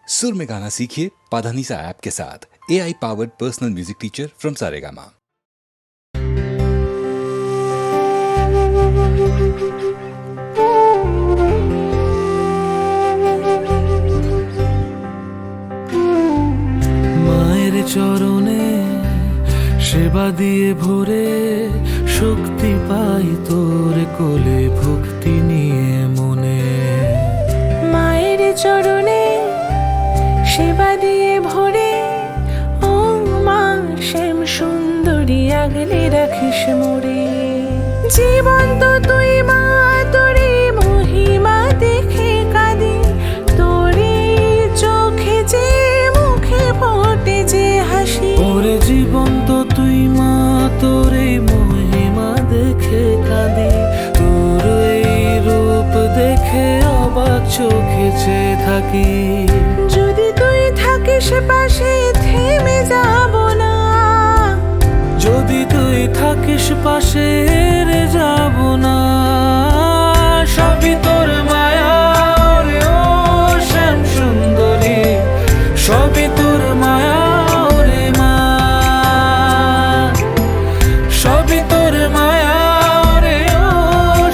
सुर में गाना सीखिए पाधानीसा ऐप के साथ। AI powered personal music teacher from Saregama. মায়ের চরণে সেবা দিয়ে ভরে শক্তি পাই তোর কোলে ভক্তি নিয়ে মনে। মায়ের চরণে সেবা দিয়ে ভরে ও মা শ্যাম সুন্দরী আগলে রাখিস মোরে। জীবন তো তুই মা, তোরে মহিমা দেখে কাঁদি, তোরে চোখে যে মুখে ফোটে যে হাসি। ওরে জীবন তো তুই মা, তোরে মহিমা দেখে কাঁদি, তোর এই রূপ দেখে অবাক চোখে চেয়ে থাকি। যদি তুই থাকিস পাশে থেমে যাব না, যদি তুই থাকিস পাশে রে যাব না। সবই তোর মায়া রে ও শ্যাম সুন্দরী, সবই তোর মায়া রে মা, সবই তোর মায়া রে ও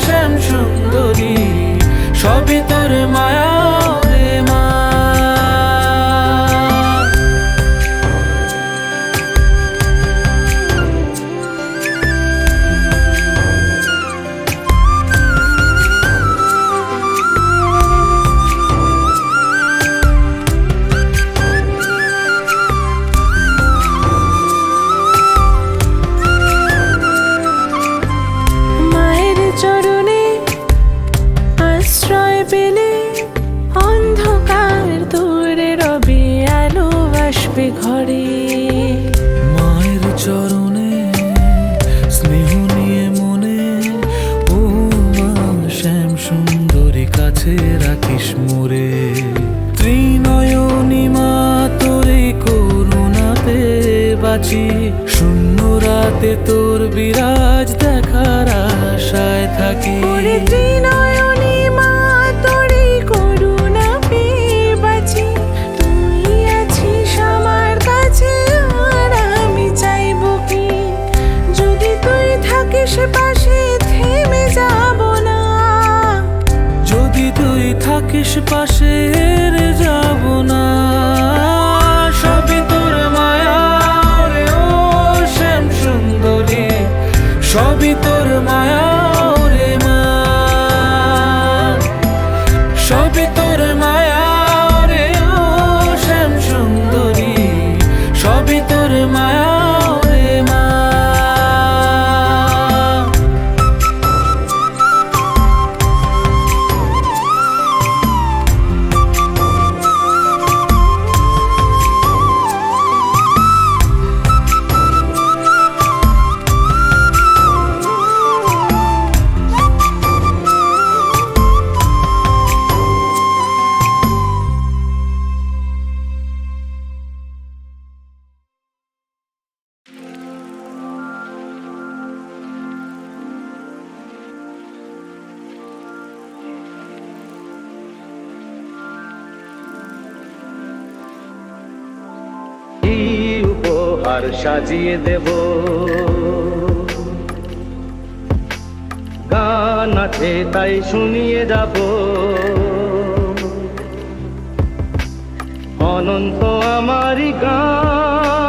শ্যাম সুন্দরী, সবই তোর মায়া রে মা। মায়ের চরণে আশ্রয় পেলে অন্ধকার দূরে রবে, আলো আসবে ঘরে। মায়ের চরণে স্নেহ নিয়ে মনে ও মা শ্যাম সুন্দরী কাছে রাখিস মোরে। ত্রিনয়নী মা তোরে করুণা পেয়ে বাঁচি, শূন্য রাতে তোর বিরাজ দেখার আশায় থাকি। ওরে ত্রিনয়নী মা, তোরে করুণা পেয়ে বাঁচি, তুই আছিস আমার কাছে আর আমি চাইব কি। যদি তুই থাকিস পাশে থেমে যাব না, যদি তুই থাকিস পাশে রে যাব না। সবই তোর মায়া রে ও শ্যাম সুন্দরী, সবই তোর মায়া রে মা, সবই তোর মায়া রে ও শ্যাম সুন্দরী, সবই তোর মায়া রে মা। উপহার সাজিয়ে দেব, গান আছে তাই শুনিয়ে যাব। অনন্ত আমারি গান,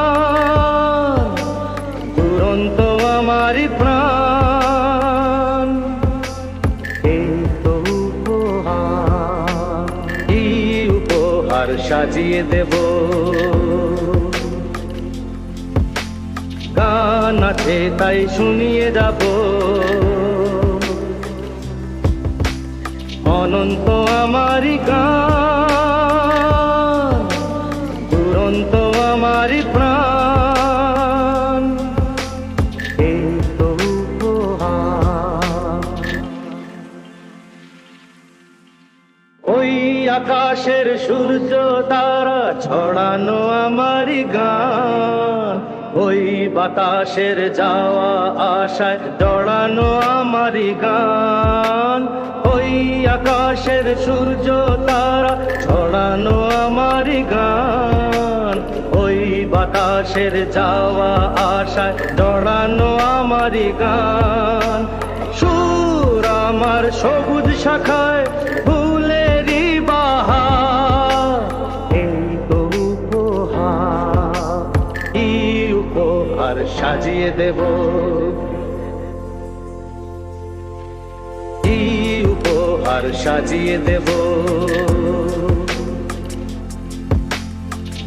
দুরন্ত আমারি প্রাণ। এই তো উপহার, এই উপহার সাজিয়ে দেব, গান আছে তাই শুনিয়ে যাব। অনন্ত আমারি গান, দুরন্ত আমারি প্রাণ। এই তো উপহার। ওই আকাশের সূর্য তারা ছড়ানো আমারি গান, ওই বাতাসের যাওয়া আশায় জড়ানো আমারি গান। ওই ওই আকাশের সূর্য তারা ছড়ানো আমারই গান, ওই বাতাসের যাওয়া আশায় জড়ানো আমারই গান। সুর আমার সবুজ শাখায় ফুলেরই বাহার, এই তো উপহার, এই উপহার সাজিয়ে দেব, এই উপহার সাজিয়ে দেব।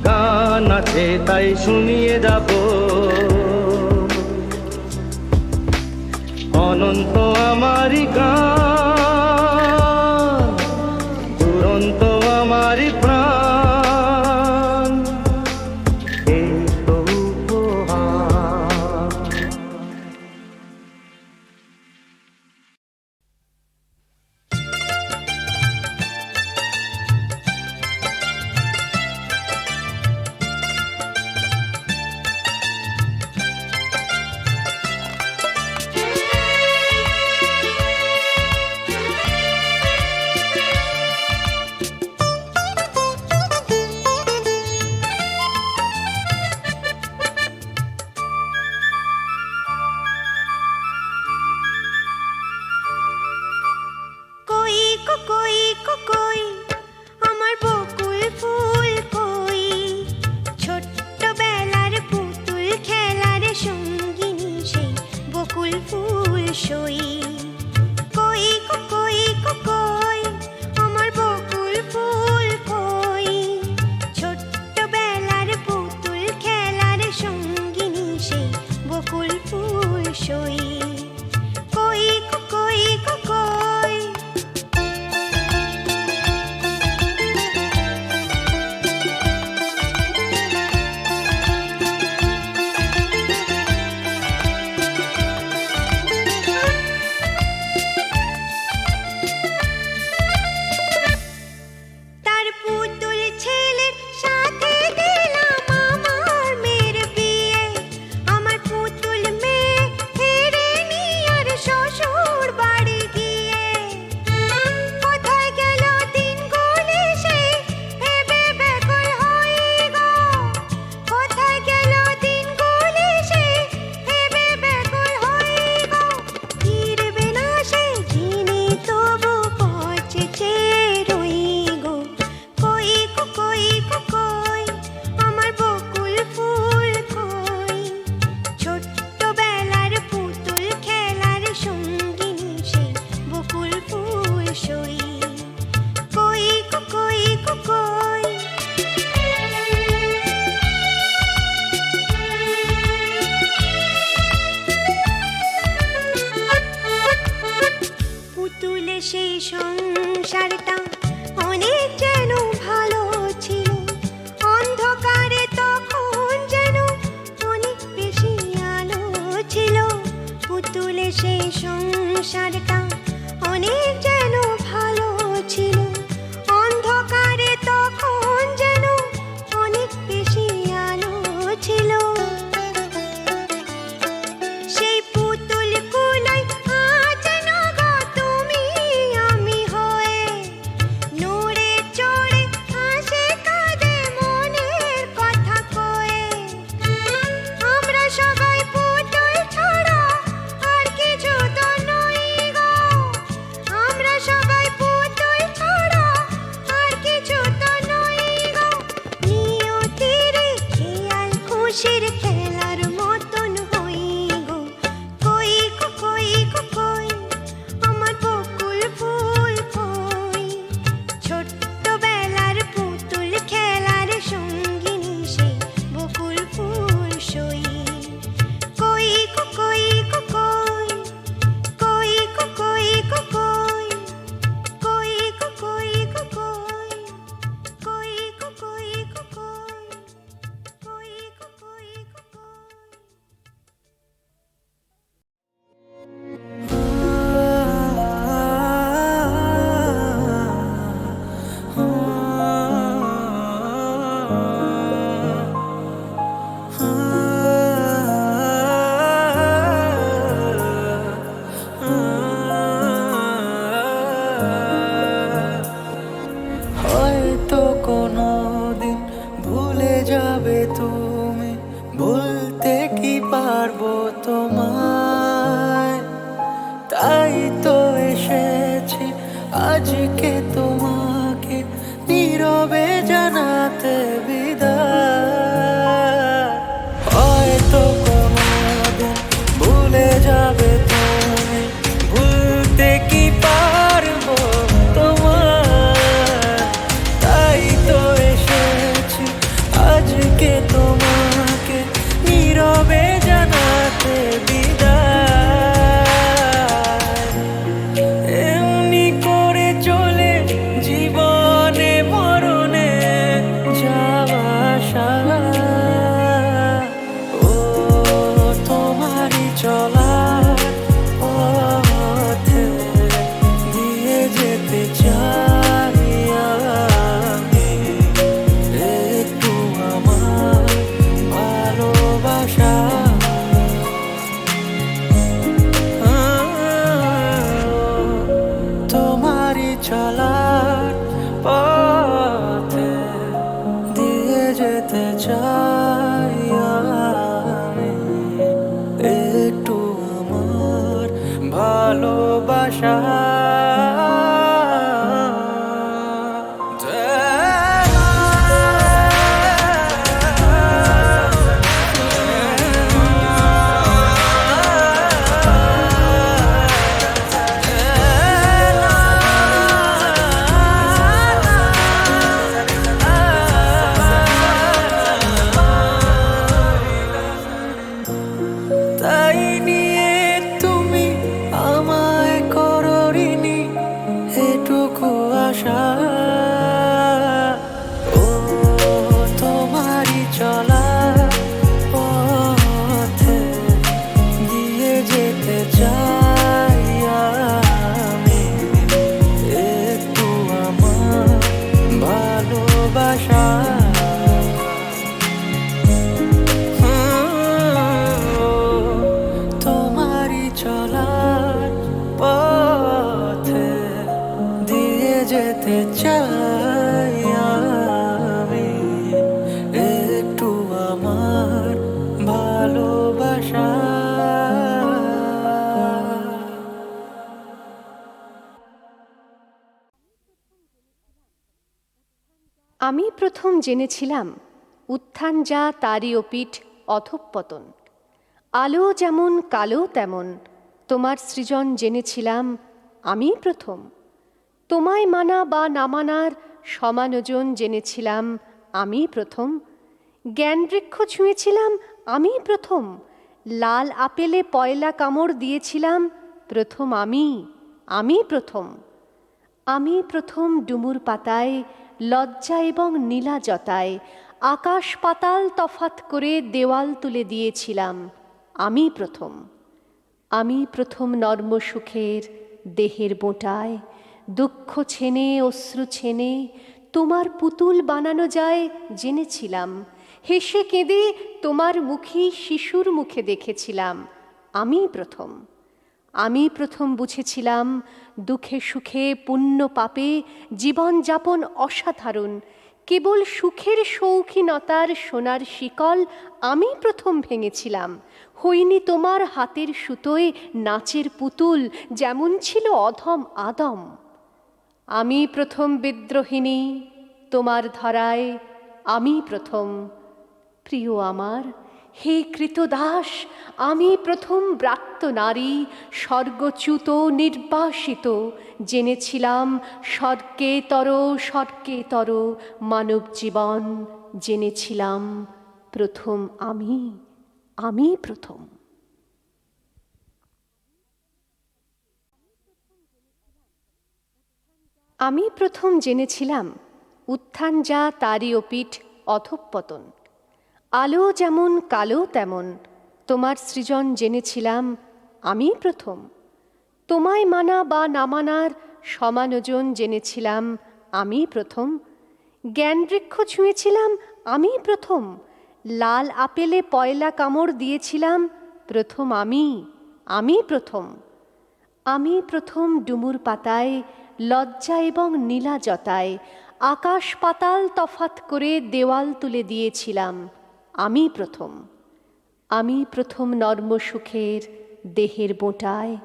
গান আছে তাই শুনিয়ে যাব, অনন্ত আমারই গান, দুরন্ত আমারই প্রাণ, এই তো উপহার। কই আমার বকুল ফুল কই, ছোট্টবেলার পুতুল খেলার সঙ্গিনী সেই বকুল ফুল সই। কই কই কই আমার বকুল ফুল কই, ছোট্টবেলার পুতুল খেলার সঙ্গিনী সেই বকুল ফুল সই। কই কই কই সেই সংসারটা অনেক যেন ভালো ছিল, অন্ধকারে তখন যেন অনেক বেশি আলো ছিল। পুতুলে সেই সংসারটা অনেক যেন ভালো ছিল, অন্ধকারে তখন যেন অনেক বেশি আলো ছিল। সেই পুতুল কুলাই আজ নগো তুমি আমি হয়ে, নড়ে চড়ে হাসে কাঁদে মনের কথা কয়ে। আমরা সবাই পুতুল ছাড়া আর কিছু তো নই গো, আমরা সবাই পুতুল ছাড়া আর কিছু তো নই গো। নিয়তির খেয়াল খুশির খেলার মতন হই গো। কই কই কই আমার বকুল ফুল কই, ছোট্টবেলার পুতুল খেলার সঙ্গিনী সেই বকুল ফুল সই। কই কই কই কই কই কই কই কই কই কই কই কই কই কই কই তোমায়, তাই তো এসেছি আজকে তোমাকে নীরবে জানাতে বিদায়। হয়তো কোনোদিন ভুলে যাবে তুমি, ভুলতে কি পারবো তোমায়, তাই তো এসেছি আজকে তোমাকে নীরবে জানাতে বিদায়। এমনি করে চলে জীবনে মরণে যাওয়া আসা, ও তোমারই চলার পথে দিয়ে যেতে চাই আমি একটু আমার ভালোবাসা। তোমারই চলার পথে দিয়ে যেতে চাই আমি একটু আমার ভালোবাসা। তাই নিয়ে তুমি আমায় করো ঋণী এটুকু আশা, ও তোমারই চলা পথে দিয়ে যেতে চাই আমি একটু আমার ভালোবাসা। তোমারই চলার পথে দিয়ে যেতে চাই আমি একটু আমার ভালোবাসা। আমি প্রথম জেনেছিলাম উত্থান যা তারই অপিঠ অধঃপতন। আলো যেমন কালো তেমন তোমার সৃজন জেনেছিলাম আমি প্রথম। তোমায় মানা বা না মানার সমান ওজন জেনেছিলাম আমি প্রথম। জ্ঞান বৃক্ষ ছুঁয়েছিলাম আমি প্রথম। লাল আপেলে পয়লা কামড় দিয়েছিলাম প্রথম আমি প্রথম। আমি প্রথম ডুমুর পাতায় লজ্জা এবং নীলা জটায় আকাশ পাতাল তফাত করে দেওয়াল তুলে দিয়েছিলাম আমি প্রথম। আমি প্রথম নর্ম সুখের দেহের বোঁটায় দুঃখ ছেনে অশ্রু ছেনে তোমার পুতুল বানানো যায় জেনেছিলাম। হেসে কেঁদে তোমার মুখী শিশুর মুখে দেখেছিলাম আমি প্রথম। আমি প্রথম বুঝেছিলাম দুঃখে সুখে পুণ্য পাপে জীবনযাপন অসাধারণ। কেবল সুখের শৌখিনতার সোনার শিকল আমি প্রথম ভেঙেছিলাম। হইনি তোমার হাতের সুতোয় নাচের পুতুল যেমন ছিল অধম আদম। আমি প্রথম বিদ্রোহিণী তোমার ধরায় আমি প্রথম। প্রিয় আমার, হে কৃতদাস, আমি প্রথম ব্রাত্য নারী স্বর্গচ্যুত নির্বাসিত জেনেছিলাম স্বর্গেতর মানব জীবন জেনেছিলাম প্রথম আমি প্রথম। আমি প্রথম জেনেছিলাম উত্থান যা তারই অপিঠ অধঃপতন। আলো যেমন কালো তেমন তোমার সৃজন জেনেছিলাম আমি প্রথম। তোমায় মানা বা না মানার সমান ওজন জেনেছিলাম আমি প্রথম। জ্ঞান বৃক্ষ ছুঁয়েছিলাম আমি প্রথম। লাল আপেলে পয়লা কামড় দিয়েছিলাম প্রথম আমি প্রথম। আমি প্রথম ডুমুর পাতায় লজ্জা এবং নীলা জটায় আকাশ পাতাল তফাত করে দেওয়াল তুলে দিয়েছিলাম আমি প্রথম। আমি প্রথম নর্ম সুখের দেহের বোঁটায়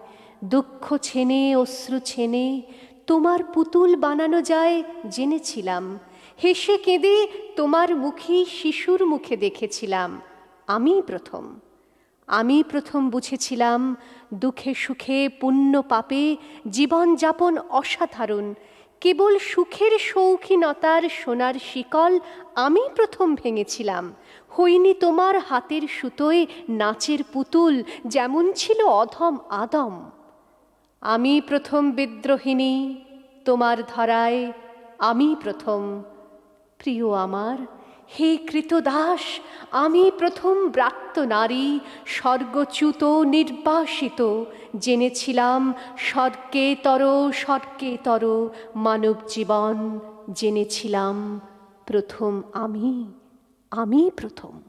দুঃখ ছেনে অশ্রু ছেনে তোমার পুতুল বানানো যায় জেনেছিলাম। হেসে কেঁদে তোমার মুখী শিশুর মুখে দেখেছিলাম। আমি প্রথম বুঝেছিলাম দুঃখে সুখে পুণ্য পাপে জীবনযাপন অসাধারণ। কেবল সুখের শৌখিনতার সোনার শিকল আমি প্রথম ভেঙেছিলাম। হইনি তোমার হাতের সুতোয় নাচের পুতুল, যেমন ছিল অধম আদম। আমি প্রথম বিদ্রোহিণী তোমার ধরায়, আমি প্রথম। প্রিয় আমার, হে কৃতদাস, আমি প্রথম ব্রাত্য নারী, স্বর্গচ্যুত নির্বাসিত। জেনেছিলাম স্বর্গেতর মানব জীবন। জেনেছিলাম প্রথম আমি প্রথম।